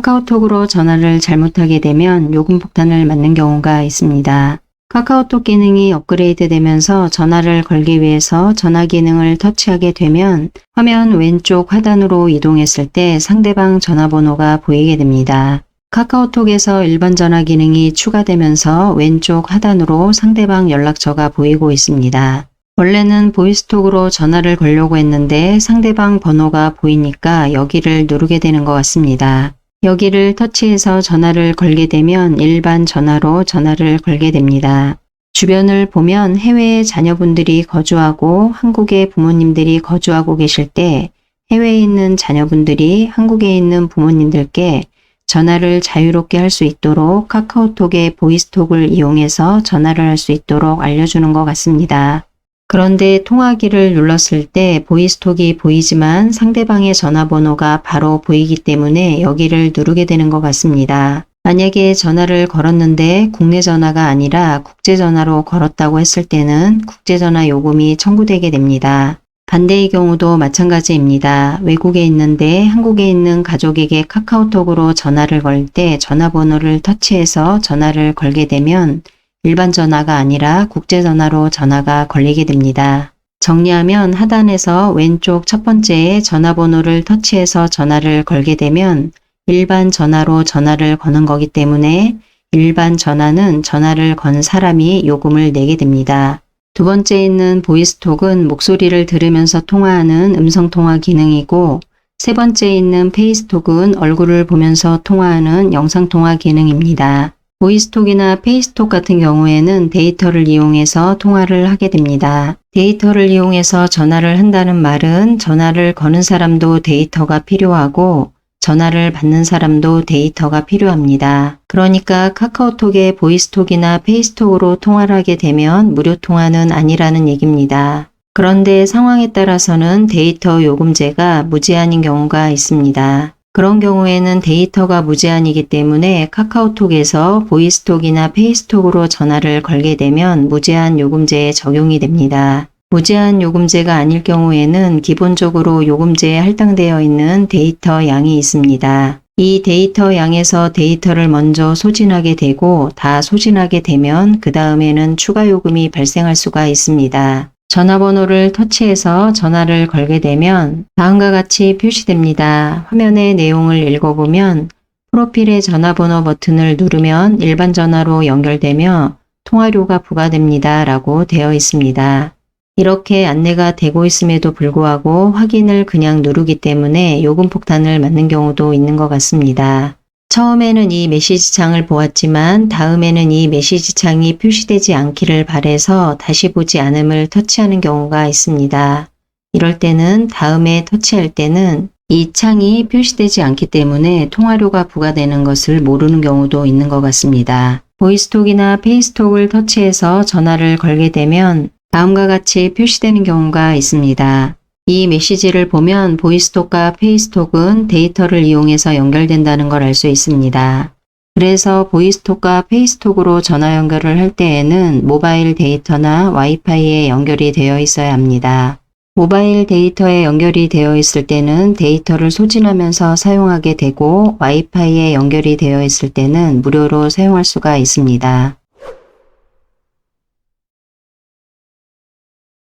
카카오톡으로 전화를 잘못하게 되면 요금 폭탄을 맞는 경우가 있습니다. 카카오톡 기능이 업그레이드 되면서 전화를 걸기 위해서 전화 기능을 터치하게 되면 화면 왼쪽 하단으로 이동했을 때 상대방 전화번호가 보이게 됩니다. 카카오톡에서 일반 전화 기능이 추가되면서 왼쪽 하단으로 상대방 연락처가 보이고 있습니다. 원래는 보이스톡으로 전화를 걸려고 했는데 상대방 번호가 보이니까 여기를 누르게 되는 것 같습니다. 여기를 터치해서 전화를 걸게 되면 일반 전화로 전화를 걸게 됩니다. 주변을 보면 해외에 자녀분들이 거주하고 한국에 부모님들이 거주하고 계실 때 해외에 있는 자녀분들이 한국에 있는 부모님들께 전화를 자유롭게 할 수 있도록 카카오톡의 보이스톡을 이용해서 전화를 할 수 있도록 알려주는 것 같습니다. 그런데 통화기를 눌렀을 때 보이스톡이 보이지만 상대방의 전화번호가 바로 보이기 때문에 여기를 누르게 되는 것 같습니다. 만약에 전화를 걸었는데 국내 전화가 아니라 국제전화로 걸었다고 했을 때는 국제전화 요금이 청구되게 됩니다. 반대의 경우도 마찬가지입니다. 외국에 있는데 한국에 있는 가족에게 카카오톡으로 전화를 걸 때 전화번호를 터치해서 전화를 걸게 되면 일반 전화가 아니라 국제전화로 전화가 걸리게 됩니다. 정리하면 하단에서 왼쪽 첫 번째에 전화번호를 터치해서 전화를 걸게 되면 일반 전화로 전화를 거는 거기 때문에 일반 전화는 전화를 건 사람이 요금을 내게 됩니다. 두 번째 있는 보이스톡은 목소리를 들으면서 통화하는 음성통화 기능이고 세 번째 있는 페이스톡은 얼굴을 보면서 통화하는 영상통화 기능입니다. 보이스톡이나 페이스톡 같은 경우에는 데이터를 이용해서 통화를 하게 됩니다. 데이터를 이용해서 전화를 한다는 말은 전화를 거는 사람도 데이터가 필요하고 전화를 받는 사람도 데이터가 필요합니다. 그러니까 카카오톡의 보이스톡이나 페이스톡으로 통화를 하게 되면 무료 통화는 아니라는 얘기입니다. 그런데 상황에 따라서는 데이터 요금제가 무제한인 경우가 있습니다. 그런 경우에는 데이터가 무제한이기 때문에 카카오톡에서 보이스톡이나 페이스톡으로 전화를 걸게 되면 무제한 요금제에 적용이 됩니다. 무제한 요금제가 아닐 경우에는 기본적으로 요금제에 할당되어 있는 데이터 양이 있습니다. 이 데이터 양에서 데이터를 먼저 소진하게 되고 다 소진하게 되면 그 다음에는 추가 요금이 발생할 수가 있습니다. 전화번호를 터치해서 전화를 걸게 되면 다음과 같이 표시됩니다. 화면의 내용을 읽어보면 프로필의 전화번호 버튼을 누르면 일반 전화로 연결되며 통화료가 부과됩니다 라고 되어 있습니다. 이렇게 안내가 되고 있음에도 불구하고 확인을 그냥 누르기 때문에 요금 폭탄을 맞는 경우도 있는 것 같습니다. 처음에는 이 메시지 창을 보았지만 다음에는 이 메시지 창이 표시되지 않기를 바라서 다시 보지 않음을 터치하는 경우가 있습니다. 이럴 때는 다음에 터치할 때는 이 창이 표시되지 않기 때문에 통화료가 부과되는 것을 모르는 경우도 있는 것 같습니다. 보이스톡이나 페이스톡을 터치해서 전화를 걸게 되면 다음과 같이 표시되는 경우가 있습니다. 이 메시지를 보면 보이스톡과 페이스톡은 데이터를 이용해서 연결된다는 걸 알 수 있습니다. 그래서 보이스톡과 페이스톡으로 전화 연결을 할 때에는 모바일 데이터나 와이파이에 연결이 되어 있어야 합니다. 모바일 데이터에 연결이 되어 있을 때는 데이터를 소진하면서 사용하게 되고 와이파이에 연결이 되어 있을 때는 무료로 사용할 수가 있습니다.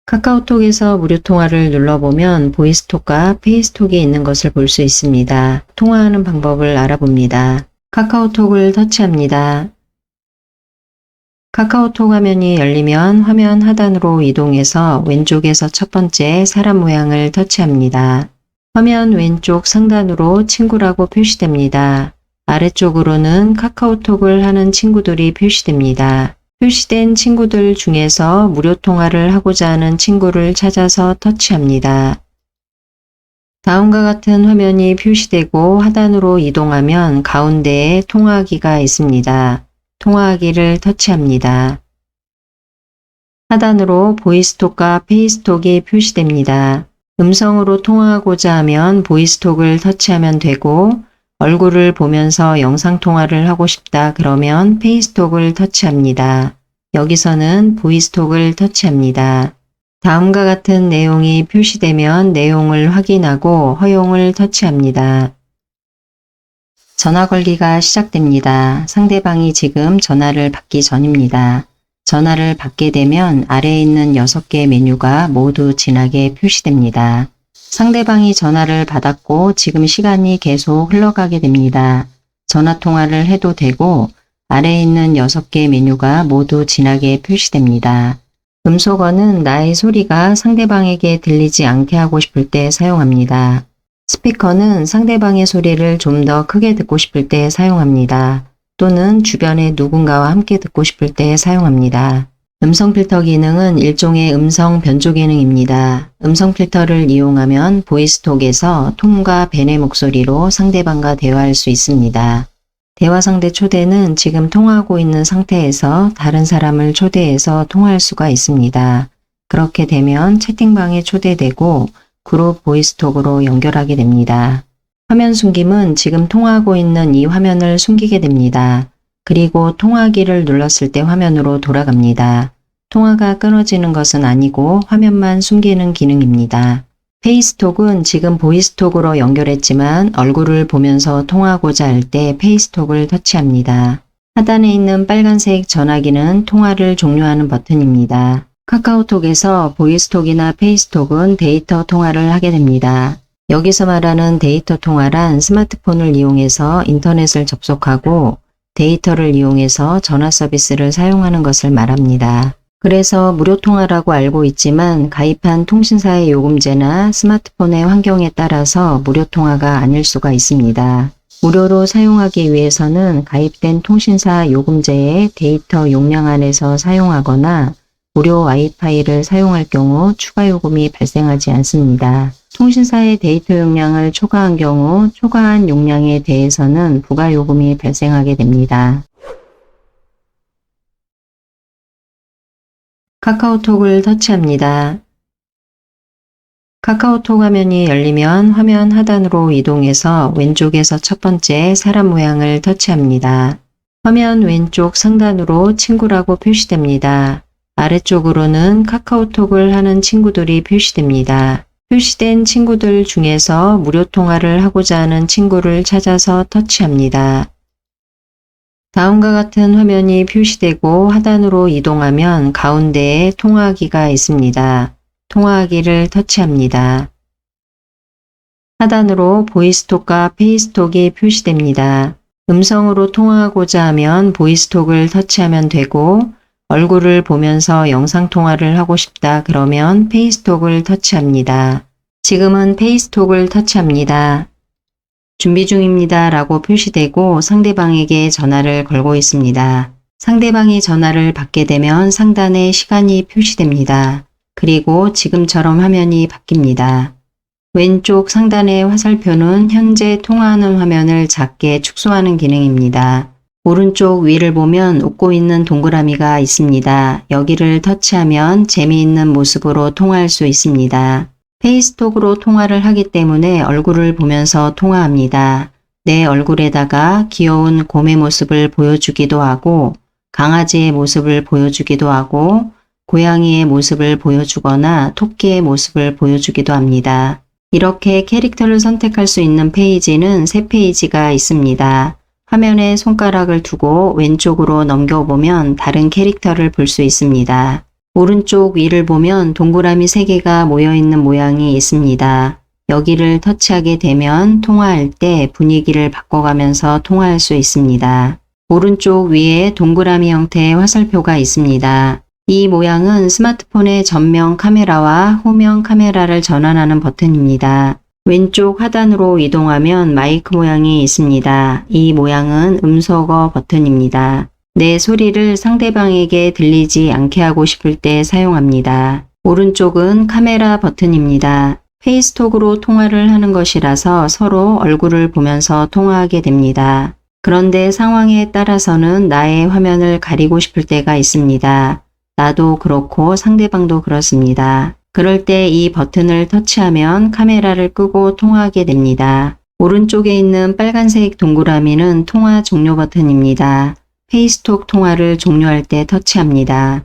카카오톡에서 무료 통화를 눌러보면 보이스톡과 페이스톡이 있는 것을 볼 수 있습니다. 통화하는 방법을 알아봅니다. 카카오톡을 터치합니다. 카카오톡 화면이 열리면 화면 하단으로 이동해서 왼쪽에서 첫 번째 사람 모양을 터치합니다. 화면 왼쪽 상단으로 친구라고 표시됩니다. 아래쪽으로는 카카오톡을 하는 친구들이 표시됩니다. 표시된 친구들 중에서 무료 통화를 하고자 하는 친구를 찾아서 터치합니다. 다음과 같은 화면이 표시되고 하단으로 이동하면 가운데에 통화하기가 있습니다. 통화하기를 터치합니다. 하단으로 보이스톡과 페이스톡이 표시됩니다. 음성으로 통화하고자 하면 보이스톡을 터치하면 되고 얼굴을 보면서 영상통화를 하고 싶다 그러면 페이스톡을 터치합니다. 여기서는 보이스톡을 터치합니다. 다음과 같은 내용이 표시되면 내용을 확인하고 허용을 터치합니다. 전화 걸기가 시작됩니다. 상대방이 지금 전화를 받기 전입니다. 전화를 받게 되면 아래에 있는 6개 메뉴가 모두 진하게 표시됩니다. 상대방이 전화를 받았고 지금 시간이 계속 흘러가게 됩니다. 전화 통화를 해도 되고 아래에 있는 6개 메뉴가 모두 진하게 표시됩니다. 음소거는 나의 소리가 상대방에게 들리지 않게 하고 싶을 때 사용합니다. 스피커는 상대방의 소리를 좀 더 크게 듣고 싶을 때 사용합니다. 또는 주변에 누군가와 함께 듣고 싶을 때 사용합니다. 음성 필터 기능은 일종의 음성 변조 기능입니다. 음성 필터를 이용하면 보이스톡에서 톰과 벤의 목소리로 상대방과 대화할 수 있습니다. 대화 상대 초대는 지금 통화하고 있는 상태에서 다른 사람을 초대해서 통화할 수가 있습니다. 그렇게 되면 채팅방에 초대되고 그룹 보이스톡으로 연결하게 됩니다. 화면 숨김은 지금 통화하고 있는 이 화면을 숨기게 됩니다. 그리고 통화하기를 눌렀을 때 화면으로 돌아갑니다. 통화가 끊어지는 것은 아니고 화면만 숨기는 기능입니다. 페이스톡은 지금 보이스톡으로 연결했지만 얼굴을 보면서 통화하고자 할 때 페이스톡을 터치합니다. 하단에 있는 빨간색 전화기는 통화를 종료하는 버튼입니다. 카카오톡에서 보이스톡이나 페이스톡은 데이터 통화를 하게 됩니다. 여기서 말하는 데이터 통화란 스마트폰을 이용해서 인터넷을 접속하고 데이터를 이용해서 전화 서비스를 사용하는 것을 말합니다. 그래서 무료 통화라고 알고 있지만 가입한 통신사의 요금제나 스마트폰의 환경에 따라서 무료 통화가 아닐 수가 있습니다. 무료로 사용하기 위해서는 가입된 통신사 요금제의 데이터 용량 안에서 사용하거나 무료 와이파이를 사용할 경우 추가 요금이 발생하지 않습니다. 통신사의 데이터 용량을 초과한 경우 초과한 용량에 대해서는 부가 요금이 발생하게 됩니다. 카카오톡을 터치합니다. 카카오톡 화면이 열리면 화면 하단으로 이동해서 왼쪽에서 첫 번째 사람 모양을 터치합니다. 화면 왼쪽 상단으로 친구라고 표시됩니다. 아래쪽으로는 카카오톡을 하는 친구들이 표시됩니다. 표시된 친구들 중에서 무료 통화를 하고자 하는 친구를 찾아서 터치합니다. 다음과 같은 화면이 표시되고 하단으로 이동하면 가운데에 통화하기가 있습니다. 통화하기를 터치합니다. 하단으로 보이스톡과 페이스톡이 표시됩니다. 음성으로 통화하고자 하면 보이스톡을 터치하면 되고 얼굴을 보면서 영상통화를 하고 싶다 그러면 페이스톡을 터치합니다. 지금은 페이스톡을 터치합니다. 준비 중입니다 라고 표시되고 상대방에게 전화를 걸고 있습니다. 상대방이 전화를 받게 되면 상단에 시간이 표시됩니다. 그리고 지금처럼 화면이 바뀝니다. 왼쪽 상단의 화살표는 현재 통화하는 화면을 작게 축소하는 기능입니다. 오른쪽 위를 보면 웃고 있는 동그라미가 있습니다. 여기를 터치하면 재미있는 모습으로 통화할 수 있습니다. 페이스톡으로 통화를 하기 때문에 얼굴을 보면서 통화합니다. 내 얼굴에다가 귀여운 곰의 모습을 보여주기도 하고 강아지의 모습을 보여주기도 하고 고양이의 모습을 보여주거나 토끼의 모습을 보여주기도 합니다. 이렇게 캐릭터를 선택할 수 있는 페이지는 3페이지가 있습니다. 화면에 손가락을 두고 왼쪽으로 넘겨보면 다른 캐릭터를 볼 수 있습니다. 오른쪽 위를 보면 동그라미 3개가 모여있는 모양이 있습니다. 여기를 터치하게 되면 통화할 때 분위기를 바꿔가면서 통화할 수 있습니다. 오른쪽 위에 동그라미 형태의 화살표가 있습니다. 이 모양은 스마트폰의 전면 카메라와 후면 카메라를 전환하는 버튼입니다. 왼쪽 하단으로 이동하면 마이크 모양이 있습니다. 이 모양은 음소거 버튼입니다. 내 소리를 상대방에게 들리지 않게 하고 싶을 때 사용합니다. 오른쪽은 카메라 버튼입니다. 페이스톡으로 통화를 하는 것이라서 서로 얼굴을 보면서 통화하게 됩니다. 그런데 상황에 따라서는 나의 화면을 가리고 싶을 때가 있습니다. 나도 그렇고 상대방도 그렇습니다. 그럴 때 이 버튼을 터치하면 카메라를 끄고 통화하게 됩니다. 오른쪽에 있는 빨간색 동그라미는 통화 종료 버튼입니다. 페이스톡 통화를 종료할 때 터치합니다.